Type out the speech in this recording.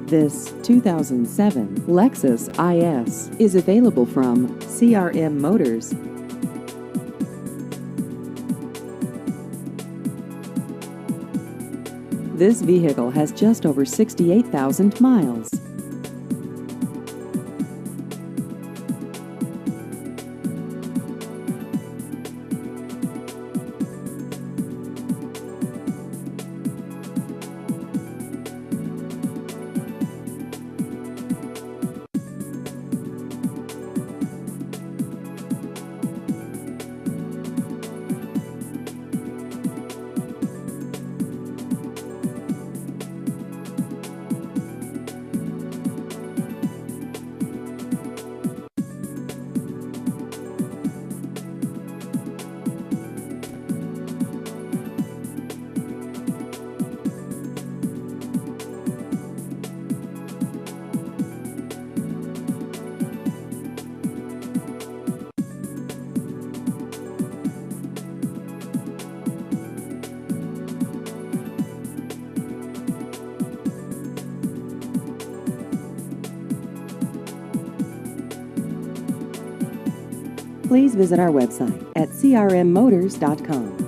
This 2007 Lexus IS is available from CRM Motors. This vehicle has just over 68,000 miles. Please visit our website at crmmotors.com.